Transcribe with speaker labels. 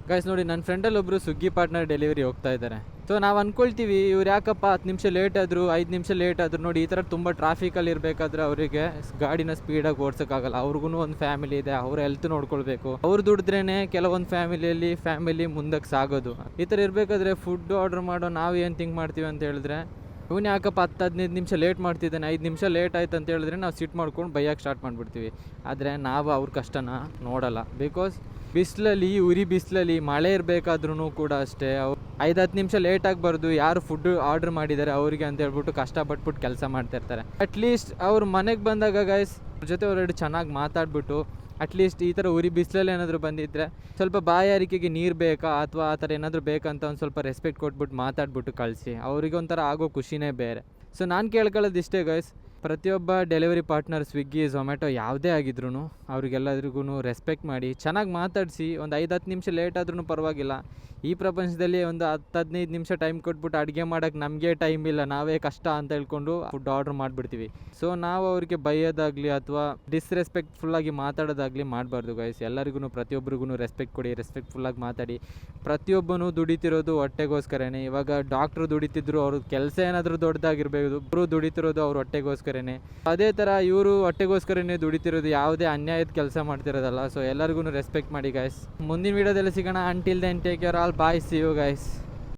Speaker 1: Guys ನೋಡಿ, ನನ್ನ ಫ್ರೆಂಡಲ್ಲಿ ಒಬ್ಬರು ಸ್ವಿಗ್ಗಿ ಪಾರ್ಟ್ನರ್ ಡೆಲಿವರಿ ಹೋಗ್ತಾ ಇದ್ದಾರೆ. ಸೊ ನಾವು ಅಂದ್ಕೊಳ್ತೀವಿ ಇವ್ರು ಯಾಕಪ್ಪ 10 ನಿಮಿಷ ಲೇಟ್ ಆದರು, 5 ನಿಮಿಷ ಲೇಟ್ ಆದರು. ನೋಡಿ, ಈ ಥರ ತುಂಬ ಟ್ರಾಫಿಕಲ್ಲಿ ಇರಬೇಕಾದ್ರೆ ಅವರಿಗೆ ಗಾಡಿನ ಸ್ಪೀಡಾಗಿ ಓಡಿಸೋಕ್ಕಾಗಲ್ಲ. ಅವ್ರಿಗೂ ಒಂದು ಫ್ಯಾಮಿಲಿ ಇದೆ, ಅವ್ರ ಹೆಲ್ತ್ ನೋಡ್ಕೊಳ್ಬೇಕು. ಅವ್ರು ದುಡಿದ್ರೇ ಕೆಲವೊಂದು ಫ್ಯಾಮಿಲಿ ಮುಂದಕ್ಕೆ ಸಾಗೋದು. ಈ ಥರ ಇರಬೇಕಾದ್ರೆ ಫುಡ್ ಆರ್ಡರ್ ಮಾಡೋ ನಾವು ಏನು ಥಿಂಕ್ ಮಾಡ್ತೀವಿ ಅಂತ ಹೇಳಿದ್ರೆ, ಇವನು ಯಾಕಪ್ಪ 10-15 ನಿಮಿಷ ಲೇಟ್ ಮಾಡ್ತಿದ್ದಾನೆ, 5 ನಿಮಿಷ ಲೇಟ್ ಆಯ್ತು ಅಂತ ಹೇಳಿದ್ರೆ ನಾವು ಸಿಟ್ ಮಾಡ್ಕೊಂಡು ಬೈಯಕ್ಕೆ ಸ್ಟಾರ್ಟ್ ಮಾಡಿಬಿಡ್ತೀವಿ. ಆದರೆ ನಾವು ಅವ್ರ ಕಷ್ಟನ ನೋಡೋಲ್ಲ. ಬಿಕಾಸ್ ಬಿಸಿಲಲ್ಲಿ, ಉರಿ ಬಿಸಿಲಲ್ಲಿ, ಮಳೆ ಇರಬೇಕಾದ್ರೂ ಕೂಡ ಅಷ್ಟೇ, 5-10 ನಿಮಿಷ ಲೇಟ್ ಆಗಬಾರ್ದು. ಯಾರು ಫುಡ್ ಆರ್ಡ್ರ್ ಮಾಡಿದ್ದಾರೆ ಅವರಿಗೆ ಅಂತ ಹೇಳ್ಬಿಟ್ಟು ಕಷ್ಟಪಟ್ಬಿಟ್ಟು ಕೆಲಸ ಮಾಡ್ತಿರ್ತಾರೆ. ಅಟ್ಲೀಸ್ಟ್ ಅವ್ರ ಮನೆಗೆ ಬಂದಾಗ ಗೈಸ್ ಅವ್ರ ಜೊತೆ ಅವರೆರಡು ಚೆನ್ನಾಗಿ ಮಾತಾಡ್ಬಿಟ್ಟು, ಅಟ್ಲೀಸ್ಟ್ ಈ ಥರ ಉರಿ ಬಿಸಿಲಲ್ಲಿ ಏನಾದರೂ ಬಂದಿದ್ದರೆ ಸ್ವಲ್ಪ ಬಾಯಾರಿಕೆಗೆ ನೀರು ಬೇಕಾ ಅಥವಾ ಆ ಥರ ಏನಾದರೂ ಬೇಕಂತ ಒಂದು ಸ್ವಲ್ಪ ರೆಸ್ಪೆಕ್ಟ್ ಕೊಟ್ಬಿಟ್ಟು ಮಾತಾಡ್ಬಿಟ್ಟು ಕಳಿಸಿ. ಅವರಿಗೊಂಥರ ಆಗೋ ಖುಷಿನೇ ಬೇರೆ. ಸೊ ನಾನು ಕೇಳ್ಕೊಳ್ಳೋದು ಇಷ್ಟೇ ಗೈಸ್, ಪ್ರತಿಯೊಬ್ಬ ಡೆಲಿವರಿ ಪಾರ್ಟ್ನರ್ ಸ್ವಿಗ್ಗಿ, ಝೊಮ್ಯಾಟೊ ಯಾವುದೇ ಆಗಿದ್ರು ಅವ್ರಿಗೆಲ್ಲರಿಗೂ ರೆಸ್ಪೆಕ್ಟ್ ಮಾಡಿ ಚೆನ್ನಾಗಿ ಮಾತಾಡಿಸಿ. ಒಂದು 5-10 ನಿಮಿಷ ಲೇಟ್ ಆದ್ರೂ ಪರವಾಗಿಲ್ಲ. ಈ ಪ್ರಪಂಚದಲ್ಲಿ ಒಂದು 10-15 ನಿಮಿಷ ಟೈಮ್ ಕೊಟ್ಬಿಟ್ಟು ಅಡುಗೆ ಮಾಡೋಕ್ಕೆ ನಮಗೆ ಟೈಮ್ ಇಲ್ಲ, ನಾವೇ ಕಷ್ಟ ಅಂತ ಹೇಳ್ಕೊಂಡು ಫುಡ್ ಆರ್ಡ್ರ್ ಮಾಡಿಬಿಡ್ತೀವಿ. ಸೊ ನಾವು ಅವ್ರಿಗೆ ಬೈಯೋದಾಗಲಿ ಅಥವಾ ಡಿಸ್ರೆಸ್ಪೆಕ್ಟ್ಫುಲ್ಲಾಗಿ ಮಾತಾಡೋದಾಗಲಿ ಮಾಡಬಾರ್ದು ಗೈಸ್. ಎಲ್ಲರಿಗೂ ಪ್ರತಿಯೊಬ್ಬರಿಗೂ ರೆಸ್ಪೆಕ್ಟ್ ಕೊಡಿ, ರೆಸ್ಪೆಕ್ಟ್ಫುಲ್ಲಾಗಿ ಮಾತಾಡಿ. ಪ್ರತಿಯೊಬ್ಬನು ದುಡಿತಿರೋದು ಹೊಟ್ಟೆಗೋಸ್ಕರನೇ. ಇವಾಗ ಡಾಕ್ಟ್ರು ದುಡಿತಿದ್ರು, ಅವ್ರ ಕೆಲಸ ಏನಾದರೂ ದೊಡ್ಡದಾಗಿರ್ಬೇಕು, ಇಬ್ಬರು ದುಡಿತಿರೋದು ಅವ್ರ ಹೊಟ್ಟೆಗೋಸ್ಕರನೇ. ಅದೇ ಥರ ಇವರು ಹೊಟ್ಟೆಗೋಸ್ಕರನೇ ದುಡಿತಿರೋದು, ಯಾವುದೇ ಅನ್ಯಾಯದ ಕೆಲಸ ಮಾಡ್ತಿರೋದಲ್ಲ. ಸೊ ಎಲ್ಲರಿಗೂ ರೆಸ್ಪೆಕ್ಟ್ ಮಾಡಿ ಗೈಸ್. ಮುಂದಿನ ವೀಡಿಯೋದಲ್ಲಿ ಸಿಗೋಣ. Until then take care all, bye, see you guys.